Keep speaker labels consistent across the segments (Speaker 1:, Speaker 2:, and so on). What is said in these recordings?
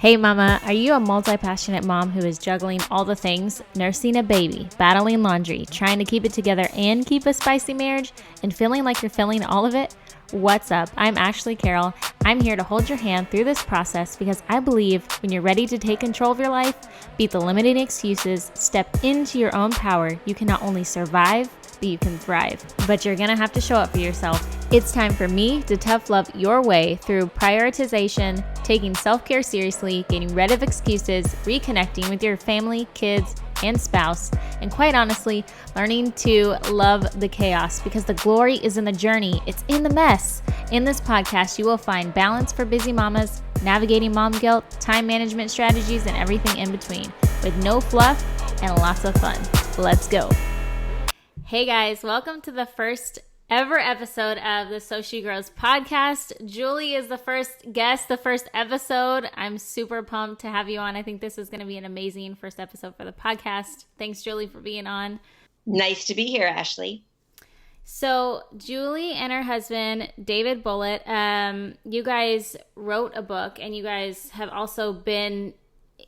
Speaker 1: Hey mama, are you a multi-passionate mom who is juggling all the things, nursing a baby, battling laundry, trying to keep it together and keep a spicy marriage, and feeling like you're feeling all of it? What's up? I'm Ashley Carroll. I'm here to hold your hand through this process because I believe when you're ready to take control of your life, beat the limiting excuses, step into your own power, you can not only survive, but you can thrive. But you're gonna have to show up for yourself. It's time for me to tough love your way through prioritization, taking self-care seriously, getting rid of excuses, reconnecting with your family, kids, and spouse, and quite honestly, learning to love the chaos because the glory is in the journey. It's in the mess. In this podcast, you will find balance for busy mamas, navigating mom guilt, time management strategies, and everything in between with no fluff and lots of fun. Let's go. Hey guys, welcome to the first ever episode of the So She Grows podcast. Julie is the first guest, the first episode. I'm super pumped to have you on. I think this is going to be an amazing first episode for the podcast. Thanks, Julie, for being on.
Speaker 2: Nice to be here, Ashley.
Speaker 1: So Julie and her husband, David Bullitt, you guys wrote a book, and you guys have also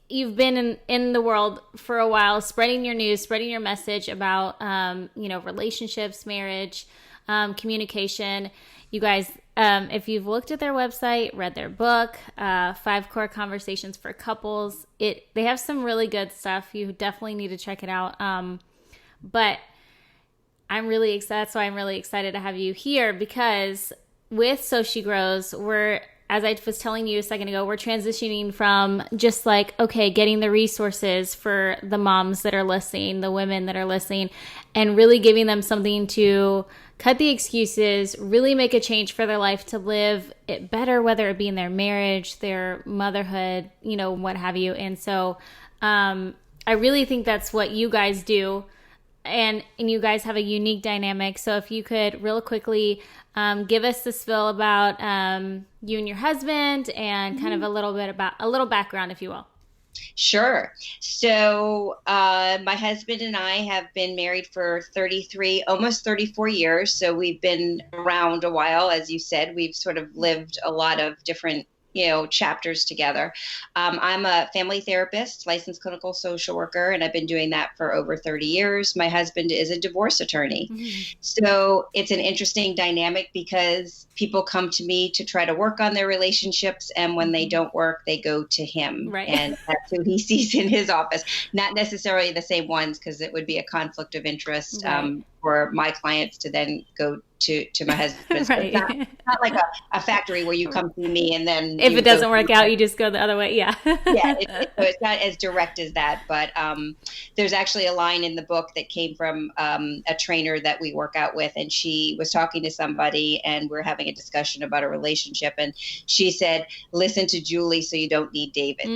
Speaker 1: you've been in the world for a while, spreading your news, spreading your message about, relationships, marriage, communication. You guys, if you've looked at their website, read their book, 5 Core Conversations for Couples, they have some really good stuff. You definitely need to check it out. But I'm really excited. That's why I'm really excited to have you here, because with So She Grows, as I was telling you a second ago, we're transitioning from just like, okay, getting the resources for the moms that are listening, the women that are listening, and really giving them something to cut the excuses, really make a change for their life to live it better, whether it be in their marriage, their motherhood, what have you. And so I really think that's what you guys do. And you guys have a unique dynamic. So if you could real quickly give us the spill about you and your husband and kind of a little background, if you will.
Speaker 2: Sure. So my husband and I have been married for 33, almost 34 years. So we've been around a while. As you said, we've sort of lived a lot of different chapters together. I'm a family therapist, licensed clinical social worker, and I've been doing that for over 30 years. My husband is a divorce attorney. Mm-hmm. So it's an interesting dynamic because people come to me to try to work on their relationships, and when they don't work, they go to him.
Speaker 1: Right.
Speaker 2: And that's who he sees in his office. Not necessarily the same ones, because it would be a conflict of interest for my clients to then go to my husband.
Speaker 1: Right.
Speaker 2: It's not like a factory where you come to me and then
Speaker 1: if it doesn't work out, you just go the other way. Yeah.
Speaker 2: Yeah. So it's not as direct as that, but there's actually a line in the book that came from a trainer that we work out with, and she was talking to somebody, and we're having a discussion about a relationship, and she said, "Listen to Julie, so you don't need David."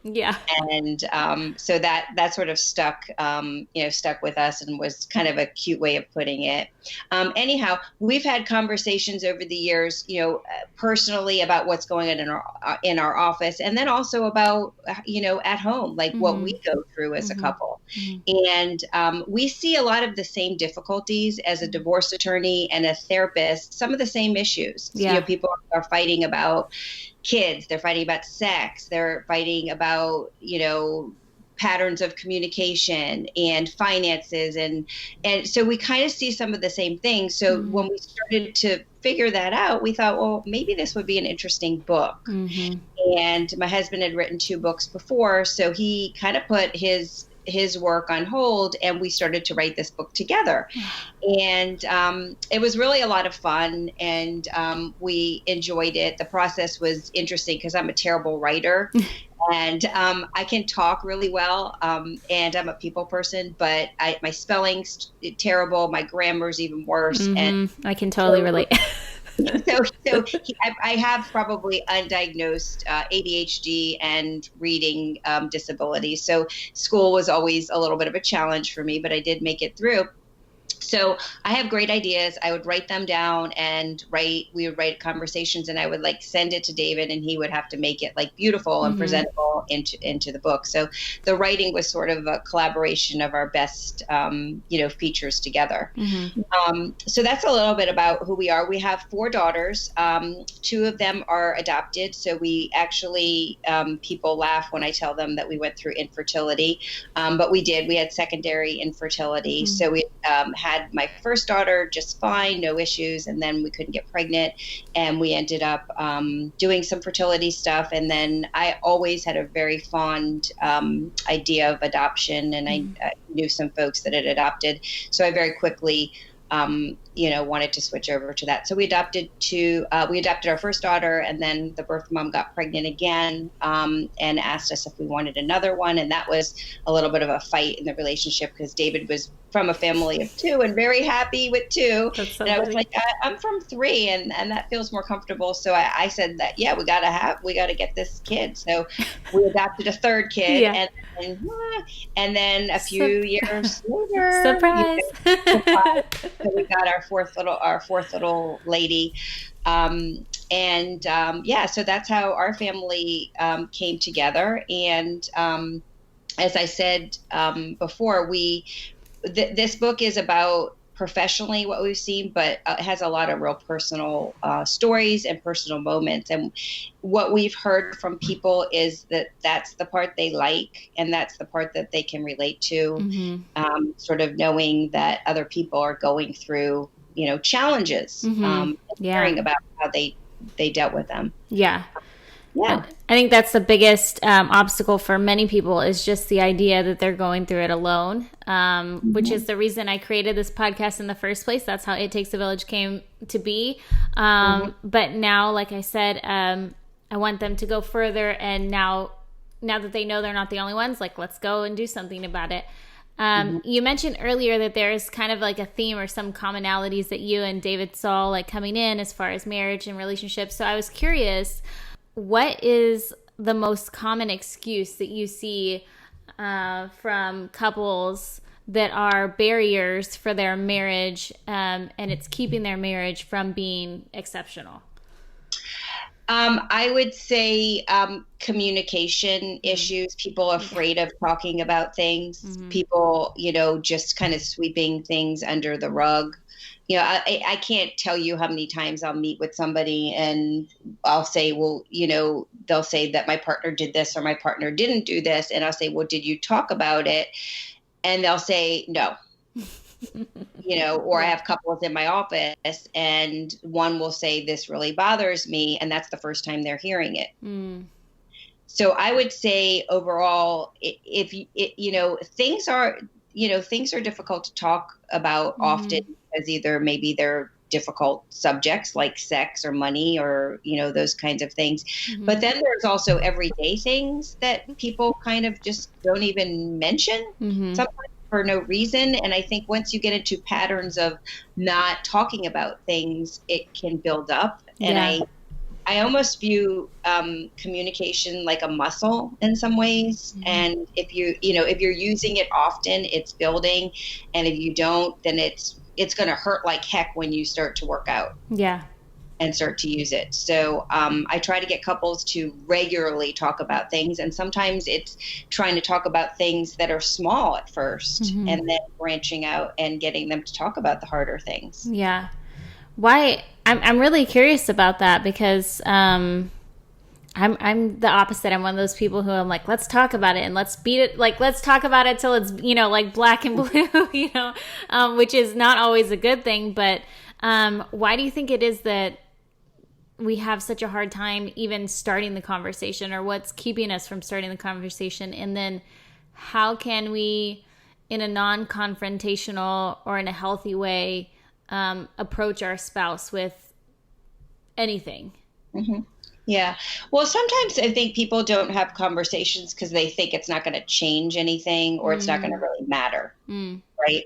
Speaker 1: Yeah.
Speaker 2: And so that sort of stuck with us, and was kind of a cute way of putting it. Anyhow, we've had conversations over the years, personally about what's going on in our office, and then also about, at home, like what we go through as a couple. And we see a lot of the same difficulties as a divorce attorney and a therapist, some of the same issues.
Speaker 1: Yeah.
Speaker 2: So, people are fighting about kids, they're fighting about sex, they're fighting about, patterns of communication and finances. And so we kind of see some of the same things. So when we started to figure that out, we thought, well, maybe this would be an interesting book. And my husband had written 2 books before, so he kind of put his work on hold, and we started to write this book together. And it was really a lot of fun, and we enjoyed it. The process was interesting because I'm a terrible writer. And I can talk really well, and I'm a people person, but my spelling's terrible. My grammar's even worse. And
Speaker 1: I can totally relate.
Speaker 2: I have probably undiagnosed ADHD and reading disabilities. So school was always a little bit of a challenge for me, but I did make it through. So I have great ideas. I would write them down and we would write conversations, and I would like send it to David, and he would have to make it like beautiful and presentable into the book. So the writing was sort of a collaboration of our best, features together. So that's a little bit about who we are. We have 4 daughters. 2 of them are adopted. So we actually, people laugh when I tell them that we went through infertility, but we did. We had secondary infertility. So we had my first daughter just fine, no issues, and then we couldn't get pregnant, and we ended up doing some fertility stuff. And then I always had a very fond idea of adoption, and I knew some folks that had adopted, so I very quickly wanted to switch over to that. So we adopted our first daughter, and then the birth mom got pregnant again, and asked us if we wanted another one. And that was a little bit of a fight in the relationship, because David was from a family of 2 and very happy with 2.
Speaker 1: So
Speaker 2: and I was like, I'm from 3, and that feels more comfortable. So I said that, yeah, we got to get this kid. So we adopted a 3rd kid, and then a few years later,
Speaker 1: surprise.
Speaker 2: So we got our fourth little lady. So that's how our family came together. And as I said before, this book is about professionally what we've seen, but it has a lot of real personal stories and personal moments. And what we've heard from people is that that's the part they like, and that's the part that they can relate to, sort of knowing that other people are going through, challenges, hearing about how they dealt with them.
Speaker 1: Yeah. I think that's the biggest obstacle for many people, is just the idea that they're going through it alone, which is the reason I created this podcast in the first place. That's how It Takes a Village came to be. But now, like I said, I want them to go further. And now that they know they're not the only ones, like, let's go and do something about it. You mentioned earlier that there's kind of like a theme or some commonalities that you and David saw like coming in as far as marriage and relationships. So I was curious, what is the most common excuse that you see from couples that are barriers for their marriage, and it's keeping their marriage from being exceptional?
Speaker 2: I would say communication issues, people afraid of talking about things, people, just kind of sweeping things under the rug. I can't tell you how many times I'll meet with somebody and I'll say, well, they'll say that my partner did this or my partner didn't do this. And I'll say, well, did you talk about it? And they'll say, no. Or I have couples in my office and one will say, this really bothers me. And that's the first time they're hearing it. So I would say overall, things are difficult to talk about often, because either maybe they're difficult subjects like sex or money or, those kinds of things. But then there's also everyday things that people kind of just don't even mention. Sometimes for no reason. And I think once you get into patterns of not talking about things, it can build up. And I almost view communication like a muscle in some ways. And if you're using it often, it's building. And if you don't, then it's going to hurt like heck when you start to work out. And start to use it. So I try to get couples to regularly talk about things. And sometimes it's trying to talk about things that are small at first, and then branching out and getting them to talk about the harder things.
Speaker 1: Yeah. Why? I'm really curious about that, because I'm the opposite. I'm one of those people who I'm like, let's talk about it and let's beat it. Like, let's talk about it till it's, like black and blue, which is not always a good thing. But why do you think it is that we have such a hard time even starting the conversation, or what's keeping us from starting the conversation? And then how can we, in a non-confrontational or in a healthy way, approach our spouse with anything?
Speaker 2: Yeah. Well, sometimes I think people don't have conversations because they think it's not going to change anything, or it's not going to really matter. Right.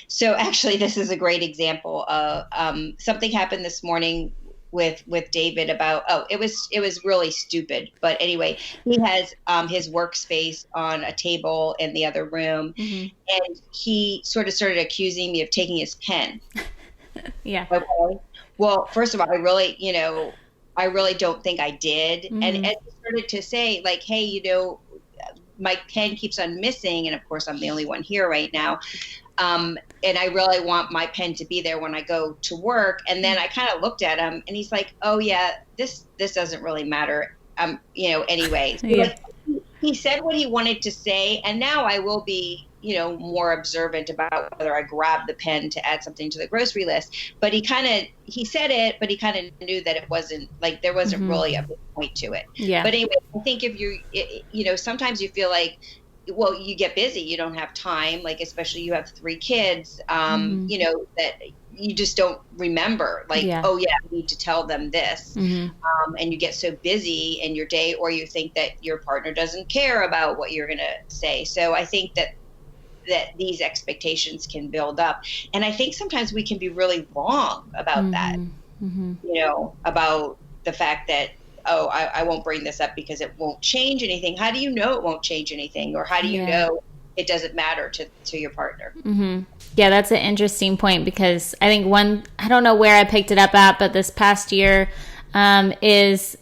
Speaker 2: So actually, this is a great example of something happened this morning. with David about, it was really stupid, but anyway, he has his workspace on a table in the other room, and he sort of started accusing me of taking his pen.
Speaker 1: Yeah.
Speaker 2: Okay. Well, first of all, I really don't think I did. And he started to say, like, hey, my pen keeps on missing, and of course I'm the only one here right now. And I really want my pen to be there when I go to work. And then I kind of looked at him, and he's like, oh yeah, this doesn't really matter. Anyway, so
Speaker 1: Yeah.
Speaker 2: like, he said what he wanted to say, and now I will be, more observant about whether I grab the pen to add something to the grocery list. But he said it, but he kind of knew that it wasn't, like, there wasn't really a big point to it.
Speaker 1: Yeah.
Speaker 2: But anyway, I think if sometimes you feel like, well, you get busy, you don't have time, like, especially you have 3 kids, that you just don't remember, like, oh yeah, I need to tell them this. And you get so busy in your day, or you think that your partner doesn't care about what you're going to say. So I think that these expectations can build up. And I think sometimes we can be really wrong about that, about the fact that, I won't bring this up because it won't change anything. How do you know it won't change anything? Or how do you know it doesn't matter to your partner?
Speaker 1: Yeah, that's an interesting point, because I think I don't know where I picked it up at, but this past year is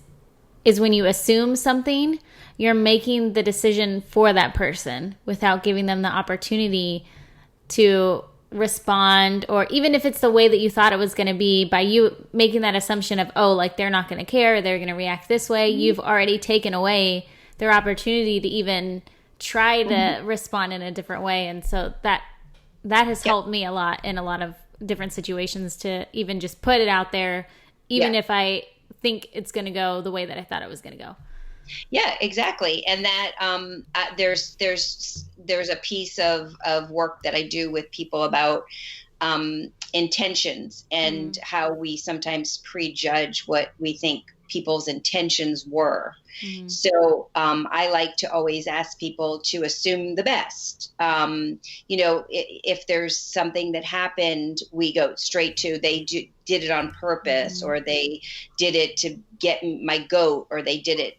Speaker 1: when you assume something, you're making the decision for that person without giving them the opportunity to respond, or even if it's the way that you thought it was going to be, by you making that assumption of, like, they're not going to care, they're going to react this way, you've already taken away their opportunity to even try to respond in a different way. And so that has helped me a lot in a lot of different situations, to even just put it out there, even if I think it's going to go the way that I thought it was going to go.
Speaker 2: Yeah, exactly. And that there's a piece of work that I do with people about intentions, and how we sometimes prejudge what we think people's intentions were. So I like to always ask people to assume the best. If there's something that happened, we go straight to they did it on purpose, or they did it to get my goat, or they did it,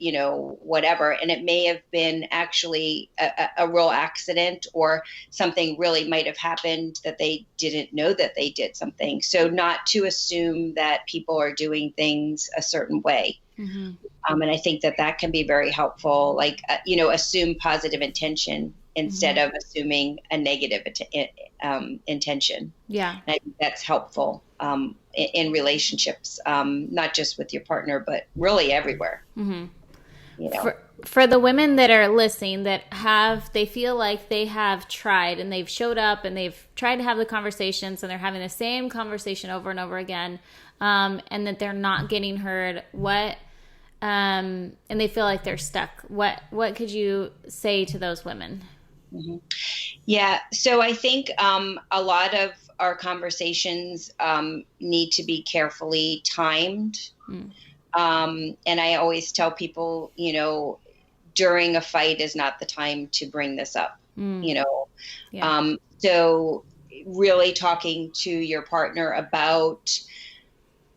Speaker 2: whatever. And it may have been actually a real accident, or something really might have happened that they didn't know that they did something. So not to assume that people are doing things a certain way. And I think that can be very helpful, like, assume positive intention instead of assuming a negative intention. Yeah. And I think that's helpful in relationships, not just with your partner, but really everywhere.
Speaker 1: For the women that are listening, they feel like they have tried, and they've showed up, and they've tried to have the conversations, and they're having the same conversation over and over again, and that they're not getting heard, and they feel like they're stuck, what could you say to those women?
Speaker 2: Yeah. So I think a lot of our conversations need to be carefully timed. And I always tell people, during a fight is not the time to bring this up, So really talking to your partner about,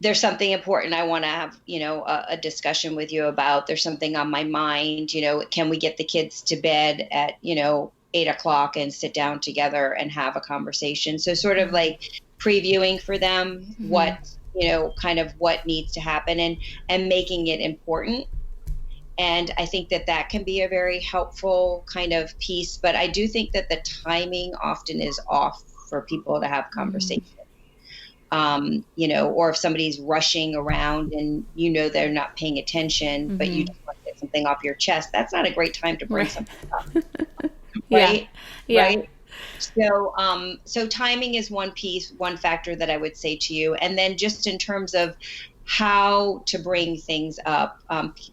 Speaker 2: there's something important I want to have, a discussion with you about. There's something on my mind, can we get the kids to bed at, 8:00 and sit down together and have a conversation? So sort of like previewing for them what, kind of what needs to happen, and making it important. And I think that can be a very helpful kind of piece. But I do think that the timing often is off for people to have conversation. Or if somebody's rushing around and they're not paying attention, but you just want to get something off your chest, that's not a great time to bring something up. Right?
Speaker 1: Yeah.
Speaker 2: Right. So timing is one factor that I would say to you. And then just in terms of how to bring things up,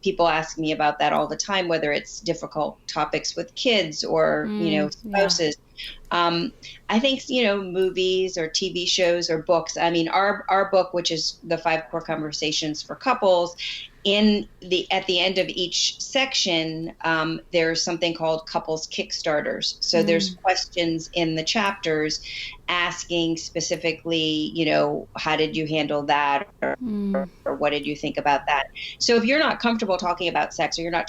Speaker 2: people ask me about that all the time, whether it's difficult topics with kids or, spouses. I think, movies or TV shows or books. I mean, our book, which is the 5 Core Conversations for Couples, at the end of each section, there's something called couples kickstarters. So there's
Speaker 1: Mm.
Speaker 2: questions in the chapters asking specifically, how did you handle that,
Speaker 1: Mm.
Speaker 2: or what did you think about that? So if you're not comfortable talking about sex, or you're not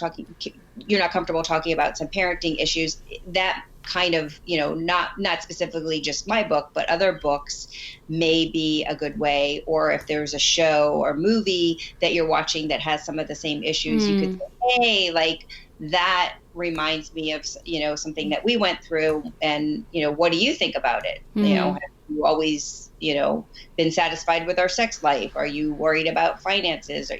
Speaker 2: comfortable talking about some parenting issues, that kind of, not specifically just my book, but other books may be a good way. Or if there's a show or movie that you're watching that has some of the same issues, you could
Speaker 1: Mm.
Speaker 2: say, hey, like, that reminds me of, something that we went through, and, what do you think about it?
Speaker 1: Mm.
Speaker 2: Have you always, been satisfied with our sex life? Are you worried about finances, or,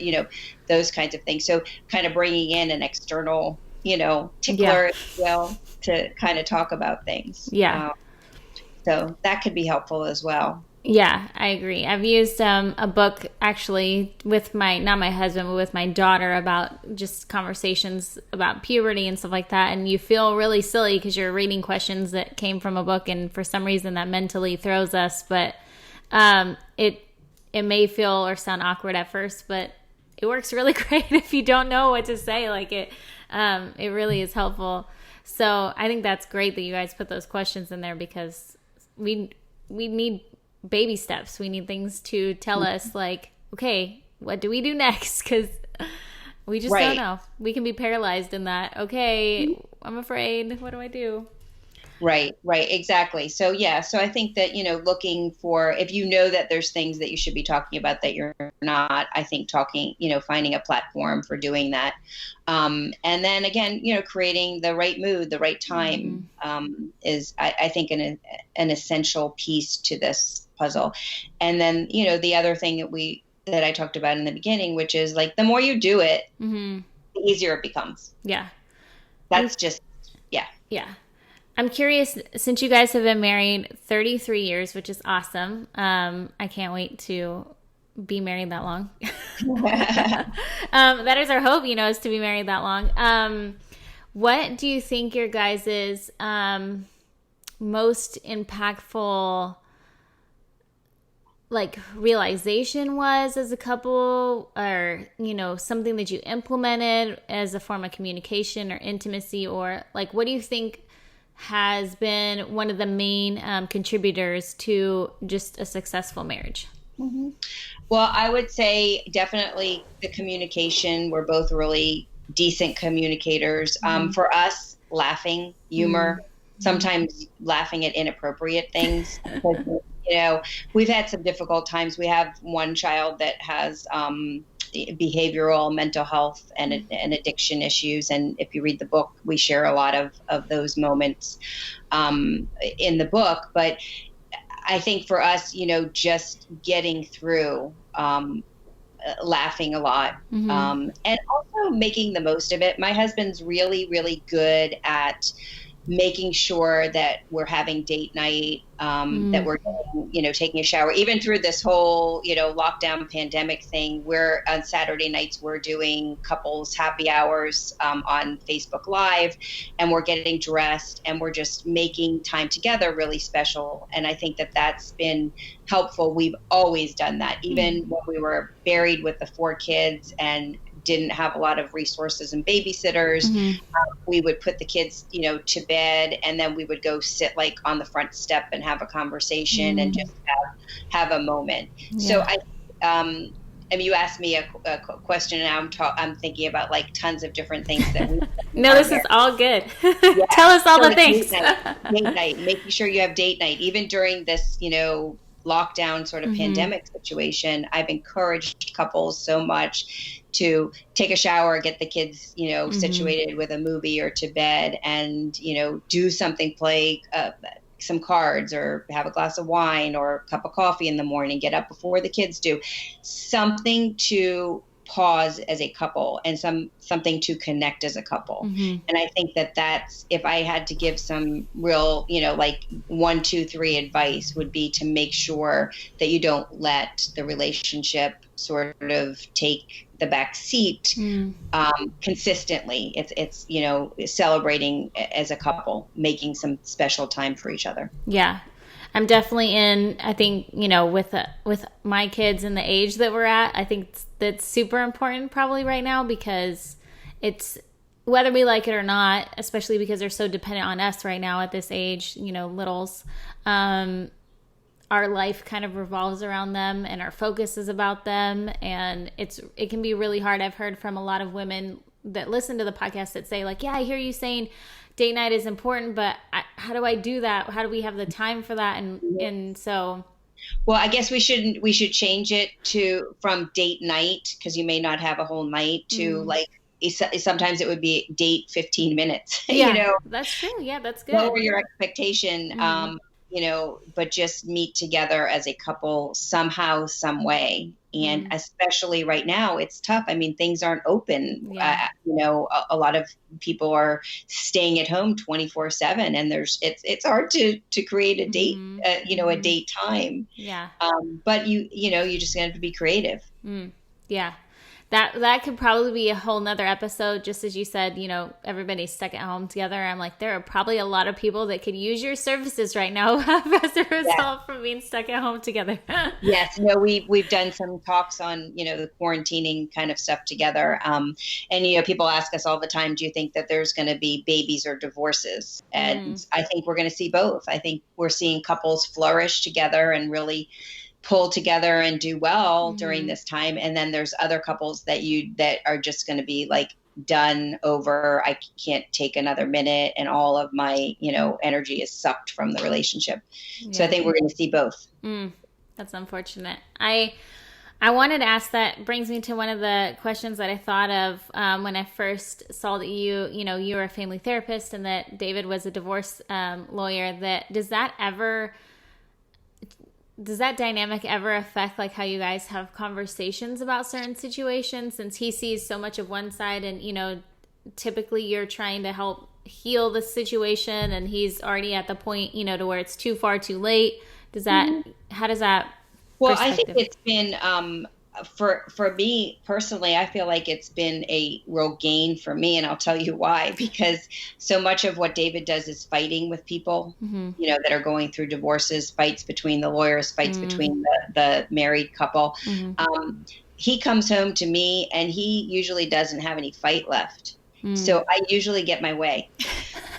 Speaker 2: those kinds of things? So kind of bringing in an external,
Speaker 1: Yeah.
Speaker 2: tickler, to kind of talk about things.
Speaker 1: Yeah.
Speaker 2: So that could be helpful as well.
Speaker 1: Yeah, I agree. I've used a book actually with not my husband, but with my daughter, about just conversations about puberty and stuff like that. And you feel really silly because you're reading questions that came from a book, and for some reason that mentally throws us. But it may feel or sound awkward at first, but it works really great if you don't know what to say. Like it really is helpful. So I think that's great that you guys put those questions in there, because we need baby steps. We need things to tell us, like, okay, what do we do next? Because we just don't know. We can be paralyzed in that. Okay, I'm afraid. What do I do?
Speaker 2: Right, exactly. So yeah, so I think that, looking for, if you know that there's things that you should be talking about that you're not, I think finding a platform for doing that. And then again, creating the right mood, the right time, is, I think, an essential piece to this puzzle. And then, the other thing that I talked about in the beginning, which is, like, the more you do it, the easier it becomes.
Speaker 1: Yeah.
Speaker 2: That's just, yeah.
Speaker 1: Yeah. I'm curious, since you guys have been married 33 years, which is awesome. I can't wait to be married that long. That is our hope, is to be married that long. What do you think your guys' most impactful, like, realization was as a couple, or, something that you implemented as a form of communication or intimacy, or, like, what do you think has been one of the main contributors to just a successful marriage?
Speaker 2: Mm-hmm. Well, I would say definitely the communication. We're both really decent communicators. For us, laughing, humor, sometimes laughing at inappropriate things. We've had some difficult times. We have one child that has behavioral, mental health, and addiction issues. And if you read the book, we share a lot of those moments in the book. But I think for us, just getting through, laughing a lot, and also making the most of it. My husband's really, really good at making sure that we're having date night, that we're, taking a shower, even through this whole, lockdown pandemic thing. We're on Saturday nights, we're doing couples happy hours on Facebook Live, and we're getting dressed, and we're just making time together really special. And I think that that's been helpful. We've always done that, even when we were married with the 4 kids and didn't have a lot of resources and babysitters. We would put the kids, to bed, and then we would go sit, like, on the front step and have a conversation and just have a moment. Yeah. So you asked me a question, and I'm thinking about, like, tons of different things that we.
Speaker 1: No, this is all good. Yeah. Tell us all the things.
Speaker 2: Date night, making sure you have date night, even during this, lockdown sort of pandemic situation. I've encouraged couples so much to take a shower, get the kids, situated with a movie or to bed, and, do something, play some cards, or have a glass of wine or a cup of coffee in the morning, get up before the kids do. Something to pause as a couple, and something to connect as a couple. And I think that that's, if I had to give some real, like 1, 2, 3 advice, would be to make sure that you don't let the relationship sort of take the back seat consistently. It's celebrating as a couple, making some special time for each other.
Speaker 1: Yeah. I'm definitely in, I think, with my kids and the age that we're at, I think that's super important probably right now, because it's, whether we like it or not, especially because they're so dependent on us right now at this age, littles, our life kind of revolves around them and our focus is about them. And it can be really hard. I've heard from a lot of women that listen to the podcast that say like, yeah, I hear you saying date night is important, but how do I do that? How do we have the time for that? And so.
Speaker 2: Well, I guess we should change it from date night, because you may not have a whole night, to like, sometimes it would be date 15 minutes.
Speaker 1: Yeah, that's true. Yeah, that's good.
Speaker 2: Lower your expectation, but just meet together as a couple somehow, some way. And especially right now, it's tough. I mean, things aren't open.
Speaker 1: Yeah.
Speaker 2: A lot of people are staying at home 24/7, and it's hard to create a date, a date time.
Speaker 1: Yeah.
Speaker 2: But you just have to be creative.
Speaker 1: Yeah. That could probably be a whole nother episode. Just as you said, everybody's stuck at home together. I'm like, there are probably a lot of people that could use your services right now as a result from being stuck at home together.
Speaker 2: Yes. We've done some talks on, the quarantining kind of stuff together. And, people ask us all the time, do you think that there's going to be babies or divorces? And I think we're going to see both. I think we're seeing couples flourish together and really pull together and do well during this time. And then there's other couples that are just going to be like, done, over, I can't take another minute, and all of my, energy is sucked from the relationship. Yeah. So I think we're going to see both.
Speaker 1: That's unfortunate. I wanted to ask, that brings me to one of the questions that I thought of when I first saw that you were a family therapist and that David was a divorce lawyer. Does that dynamic ever affect like how you guys have conversations about certain situations, since he sees so much of one side and, typically you're trying to help heal the situation and he's already at the point, to where it's too far too late? How does that?
Speaker 2: Well, I think it's been, for me personally, I feel like it's been a real gain for me. And I'll tell you why, because so much of what David does is fighting with people, that are going through divorces, fights between the lawyers, fights between the married couple. He comes home to me and he usually doesn't have any fight left. So I usually get my way.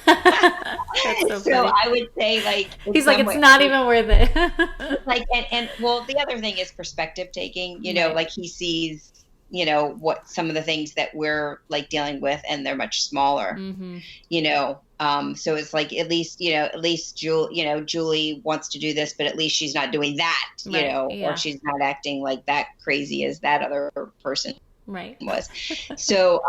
Speaker 1: That's so
Speaker 2: I would say like,
Speaker 1: he's like, it's not even worth it.
Speaker 2: Like, and well, the other thing is perspective taking, like he sees, what some of the things that we're like dealing with, and they're much smaller, so it's like, at least Julie wants to do this, but at least she's not doing that, or she's not acting like that crazy as that other person was. So,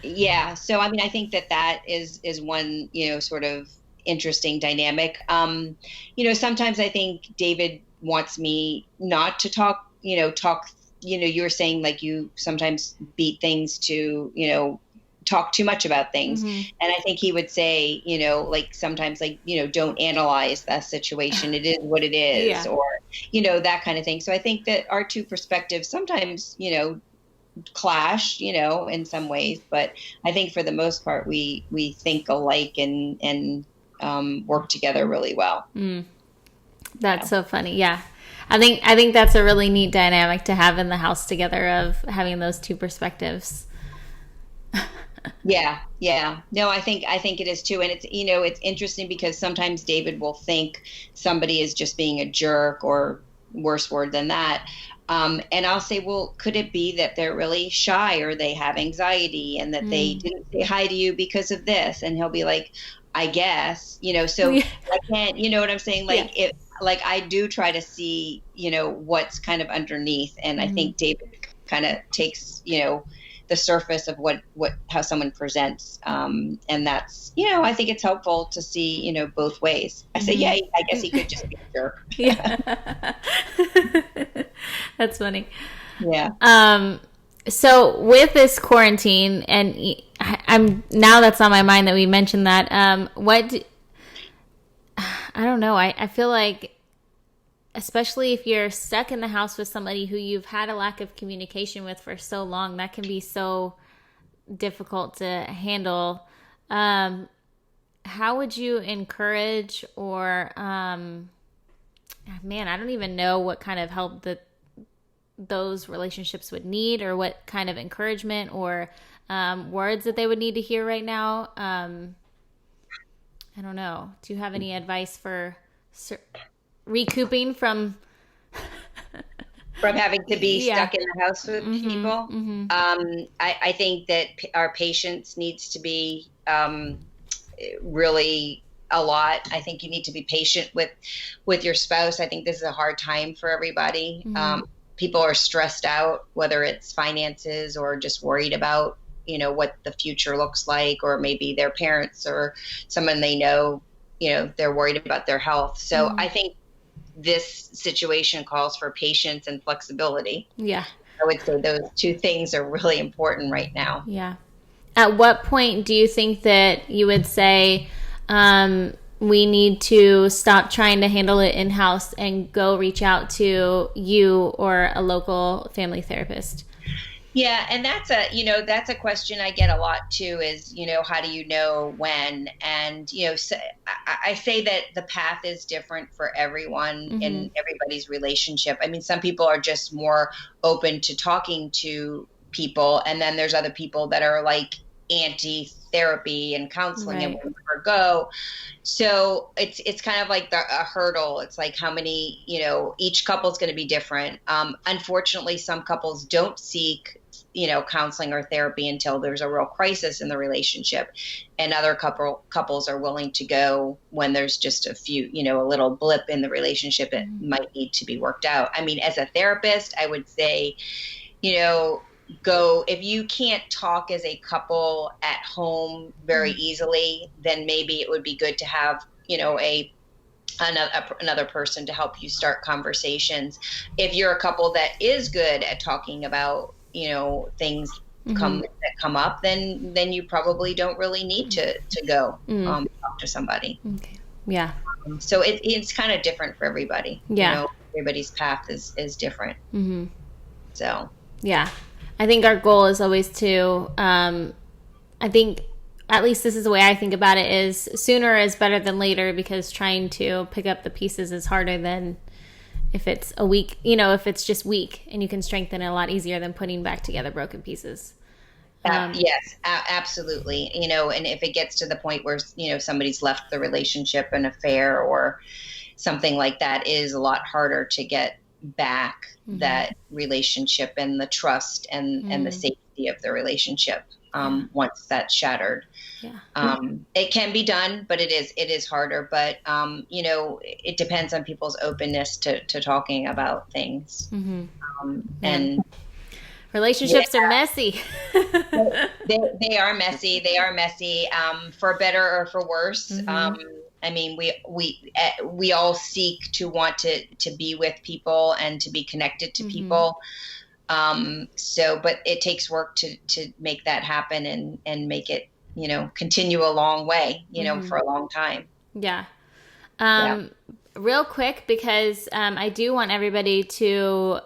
Speaker 2: yeah. So, I mean, I think that is one, sort of interesting dynamic. Sometimes I think David wants me not to talk, you were saying like you sometimes beat things to, talk too much about things. And I think he would say, like sometimes like, don't analyze that situation. It is what it is, or, that kind of thing. So I think that our two perspectives sometimes, clash, in some ways, but I think for the most part we think alike and work together really well.
Speaker 1: That's so funny. Yeah. I think that's a really neat dynamic to have in the house together, of having those two perspectives.
Speaker 2: Yeah. No, I think it is too. And it's, it's interesting because sometimes David will think somebody is just being a jerk, or worse word than that. And I'll say, well, could it be that they're really shy, or they have anxiety, and that they didn't say hi to you because of this? And he'll be like, I guess, so I can't, what I'm saying? Like I do try to see, what's kind of underneath. And I think David kind of takes, the surface of how someone presents. And that's, I think it's helpful to see, both ways. I say, yeah, I guess he could just be a jerk.
Speaker 1: Yeah. That's funny.
Speaker 2: Yeah.
Speaker 1: So with this quarantine, and I'm now that's on my mind that we mentioned that, I don't know. I feel like, especially if you're stuck in the house with somebody who you've had a lack of communication with for so long, that can be so difficult to handle. how would you encourage or, man, I don't even know what kind of help that those relationships would need, or what kind of encouragement or words that they would need to hear right now. I don't know. Do you have any advice for recouping from
Speaker 2: having to be
Speaker 1: Yeah.
Speaker 2: stuck in the house with people? I think that our patience needs to be really a lot. I think you need to be patient with your spouse. I think this is a hard time for everybody. People are stressed out, whether it's finances or just worried about, what the future looks like, or maybe their parents or someone they know, they're worried about their health. So I think this situation calls for patience and flexibility.
Speaker 1: Yeah.
Speaker 2: I would say those two things are really important right now.
Speaker 1: Yeah. At what point do you think that you would say, we need to stop trying to handle it in-house and go reach out to you or a local family therapist?
Speaker 2: Yeah, and that's a question I get a lot too, is, how do you know when? And, so I say that the path is different for everyone in everybody's relationship. I mean, some people are just more open to talking to people, and then there's other people that are like anti-therapy and counseling and will never go. So it's kind of like a hurdle. It's like how many, each couple's going to be different. Unfortunately, some couples don't seek, counseling or therapy until there's a real crisis in the relationship. And other couples are willing to go when there's just a few, a little blip in the relationship that might need to be worked out. I mean, as a therapist, I would say, go, if you can't talk as a couple at home very easily, then maybe it would be good to have, another person to help you start conversations. If you're a couple that is good at talking about, things that come up, then you probably don't really need to go talk to somebody.
Speaker 1: Okay. Yeah.
Speaker 2: So it's kind of different for everybody.
Speaker 1: Yeah.
Speaker 2: Everybody's path is different. So
Speaker 1: yeah, I think our goal is always to, I think, at least this is the way I think about it, is sooner is better than later, because trying to pick up the pieces is harder than if it's a week, if it's just weak, and you can strengthen it a lot easier than putting back together broken pieces.
Speaker 2: Yes, absolutely. And if it gets to the point where, somebody's left the relationship, an affair or something like that, is a lot harder to get back that relationship and the trust and the safety of the relationship once that's shattered.
Speaker 1: Yeah.
Speaker 2: It can be done, but it is harder. But it depends on people's openness to talking about things. And
Speaker 1: relationships are messy.
Speaker 2: they are messy. They are messy, for better or for worse. I mean, we all seek to want to be with people and to be connected to people. But it takes work to make that happen and make it, continue a long way, for a long time.
Speaker 1: Yeah. Real quick, because I do want everybody to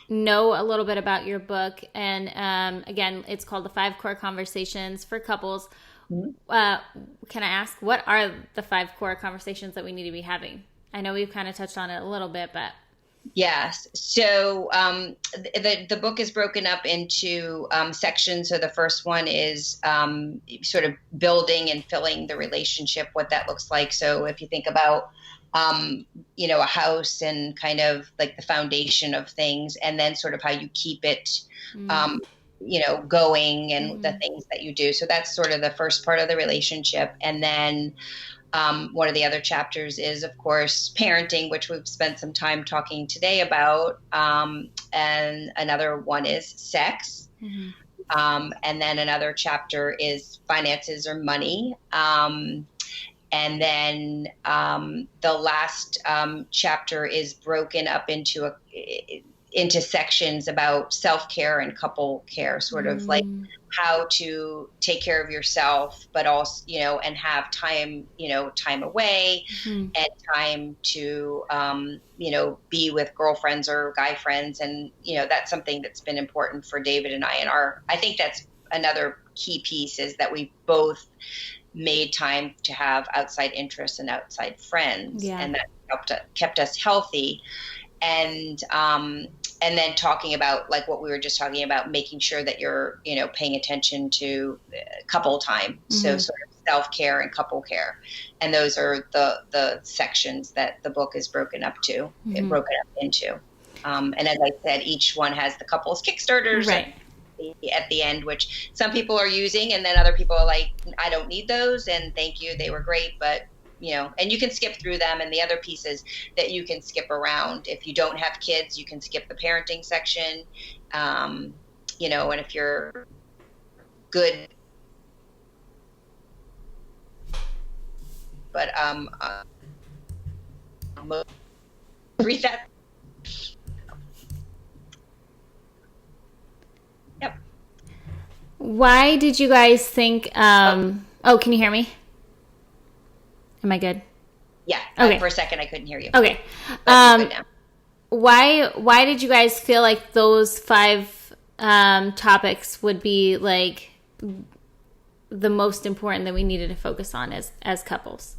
Speaker 1: know a little bit about your book. And again, it's called The 5 Core Conversations for Couples. Can I ask, what are the 5 core conversations that we need to be having? I know we've kind of touched on it a little bit, but.
Speaker 2: Yes. So the book is broken up into sections. So the first one is sort of building and filling the relationship, what that looks like. So if you think about, a house and kind of like the foundation of things, and then sort of how you keep it, going, and the things that you do. So that's sort of the first part of the relationship. And then one of the other chapters is, of course, parenting, which we've spent some time talking today about. And another one is sex. And then another chapter is finances or money. And then the last chapter is broken up into sections about self-care and couple care, sort of like how to take care of yourself, but also, and have time, time away and time to, be with girlfriends or guy friends. And, that's something that's been important for David and I. And I think that's another key piece, is that we both made time to have outside interests and outside friends,
Speaker 1: Yeah.
Speaker 2: and that kept us healthy. And then talking about like what we were just talking about, making sure that you're, paying attention to couple time. So sort of self-care and couple care. And those are the sections that the book is broken up into. And as I said, each one has the couples Kickstarters at the end, which some people are using, and then other people are like, I don't need those, and thank you, they were great, but and you can skip through them. And the other pieces that you can skip around, if you don't have kids, you can skip the parenting section, and if you're good, but read that. Yep.
Speaker 1: Why did you guys think, can you hear me? Am I good?
Speaker 2: Yeah.
Speaker 1: Okay.
Speaker 2: For a second, I couldn't hear you.
Speaker 1: Okay. Why did you guys feel like those 5 topics would be like the most important that we needed to focus on as couples?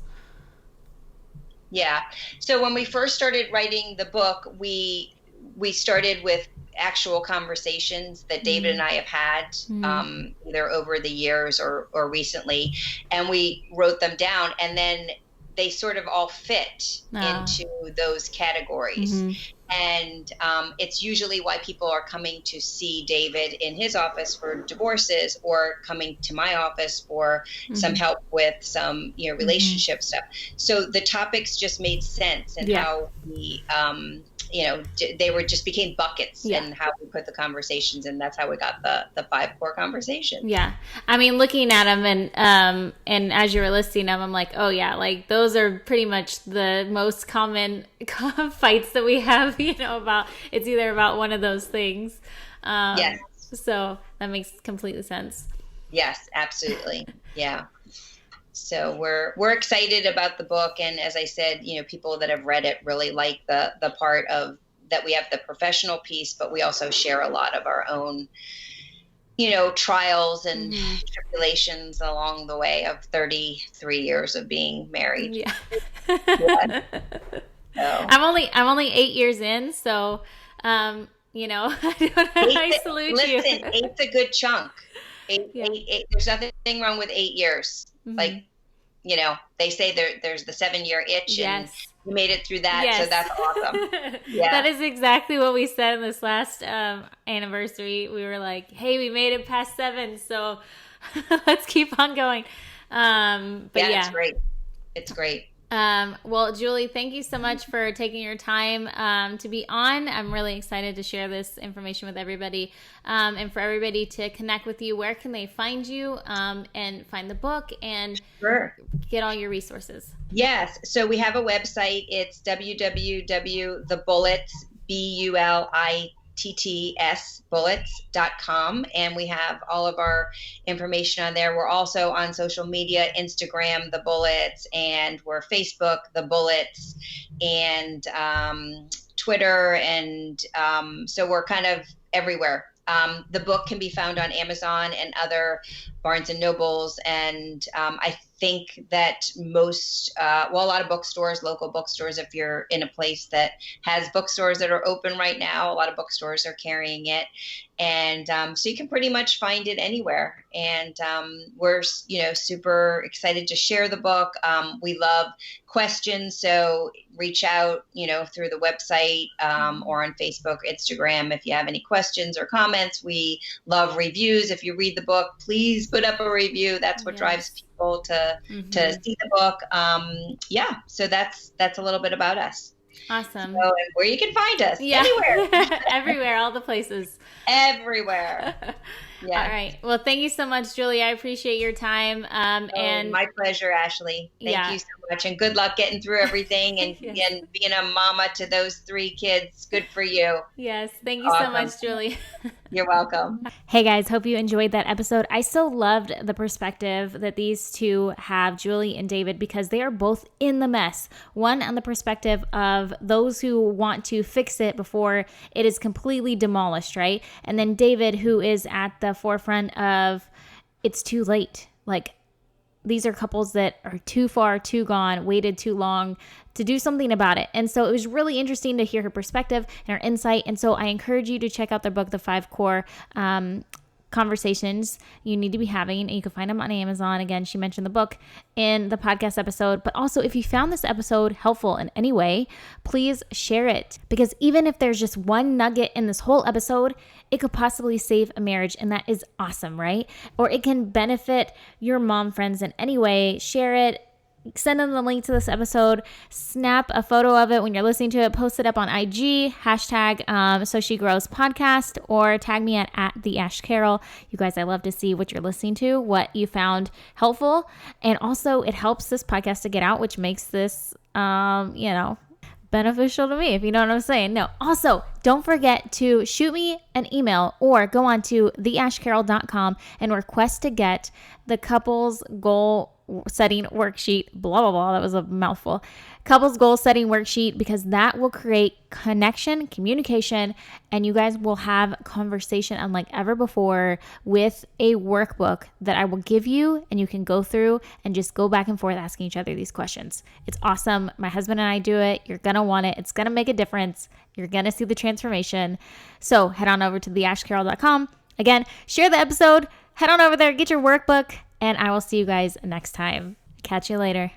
Speaker 2: Yeah. So when we first started writing the book, we started with actual conversations that David and I have had, either over the years or recently, and we wrote them down, and then they sort of all fit into those categories. And it's usually why people are coming to see David in his office for divorces, or coming to my office for some help with some relationship stuff. So the topics just made sense, and how we they became buckets, and how we put the conversations, and that's how we got the 5 core conversations.
Speaker 1: Yeah. I mean, looking at them and as you were listing them, I'm like, oh yeah, like those are pretty much the most common fights that we have, about, it's either about one of those things.
Speaker 2: Yes.
Speaker 1: So that makes complete sense.
Speaker 2: Yes, absolutely. Yeah. So we're excited about the book, and as I said, people that have read it really like the part of that we have the professional piece, but we also share a lot of our own, trials and tribulations along the way of 33 years of being married.
Speaker 1: Yeah.
Speaker 2: Yeah. So.
Speaker 1: I'm only 8 years in, so I salute you.
Speaker 2: Listen, 8's a good chunk. Eight, there's nothing wrong with 8 years. Like, they say there's the 7-year itch, and you made it through that. Yes. So that's awesome. Yeah.
Speaker 1: That is exactly what we said in this last anniversary. We were like, hey, we made it past 7, so let's keep on going. But
Speaker 2: it's great. It's great.
Speaker 1: Well, Julie, thank you so much for taking your time to be on. I'm really excited to share this information with everybody, and for everybody to connect with you. Where can they find you and find the book and get all your resources? Yes.
Speaker 2: So we have a website. It's www.thebullets, bullets.com, and we have all of our information on there. We're also on social media, Instagram, The Bullets, and we're Facebook, The Bullets, and Twitter, and so we're kind of everywhere. The book can be found on Amazon and other Barnes and Nobles, and I think that most, a lot of bookstores, local bookstores, if you're in a place that has bookstores that are open right now, a lot of bookstores are carrying it. And so you can pretty much find it anywhere. And we're, super excited to share the book. We love questions, so reach out, through the website or on Facebook, Instagram, if you have any questions or comments. We love reviews. If you read the book, please put up a review. That's what drives people to see the book. So that's a little bit about us.
Speaker 1: Awesome.
Speaker 2: So, where you can find us. Anywhere.
Speaker 1: Everywhere, all the places.
Speaker 2: Everywhere. Yeah.
Speaker 1: All right. Well, thank you so much, Julie. I appreciate your time. And
Speaker 2: my pleasure, Ashley. Thank you so much. And good luck getting through everything and, and being a mama to those 3 kids. Good for you.
Speaker 1: Yes. Thank you so much, Julie.
Speaker 2: You're welcome.
Speaker 1: Hey guys, hope you enjoyed that episode. I so loved the perspective that these two have, Julie and David, because they are both in the mess. One on the perspective of those who want to fix it before it is completely demolished, right? And then David, who is at the forefront of it's too late. Like, these are couples that are too far, too gone, waited too long to do something about it. And so it was really interesting to hear her perspective and her insight. And so I encourage you to check out their book, The 5 Core Conversations You Need to Be Having. And you can find them on Amazon. Again, she mentioned the book in the podcast episode. But also, if you found this episode helpful in any way, please share it. Because even if there's just one nugget in this whole episode, it could possibly save a marriage. And that is awesome, right? Or it can benefit your mom friends in any way. Share it. Send them the link to this episode, snap a photo of it when you're listening to it, post it up on IG, hashtag So She Grows podcast, or tag me at the Ash Carroll. You guys, I love to see what you're listening to, what you found helpful. And also it helps this podcast to get out, which makes this, beneficial to me, if you know what I'm saying. No. Also, don't forget to shoot me an email or go on to theashcarroll.com and request to get the couples goal setting worksheet, blah, blah, blah. That was a mouthful. Couples goal setting worksheet, because that will create connection, communication, and you guys will have conversation unlike ever before with a workbook that I will give you, and you can go through and just go back and forth asking each other these questions. It's awesome. My husband and I do it. You're going to want it. It's going to make a difference. You're going to see the transformation. So head on over to theashcarroll.com. Again, share the episode. Head on over there, get your workbook, and I will see you guys next time. Catch you later.